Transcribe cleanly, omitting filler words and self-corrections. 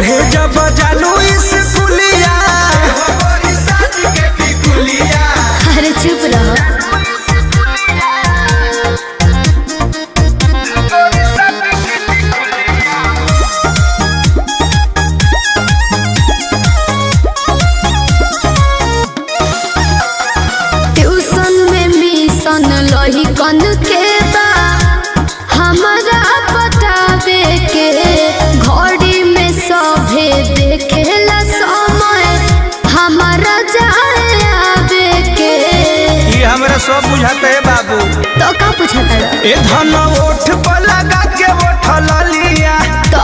पढ़े जब जानू स्कूलिया। अरे चुप रहो। ट्यूशन में मिशन लही कन के बा हमारा बतावे के, घड़ी में सभे देखेला समय हमारा जाए आवे के। ये हमरा सब बुझाते है बाबू। तो का पूछता है? ए धन ओठ पर लगा के ओठ लाली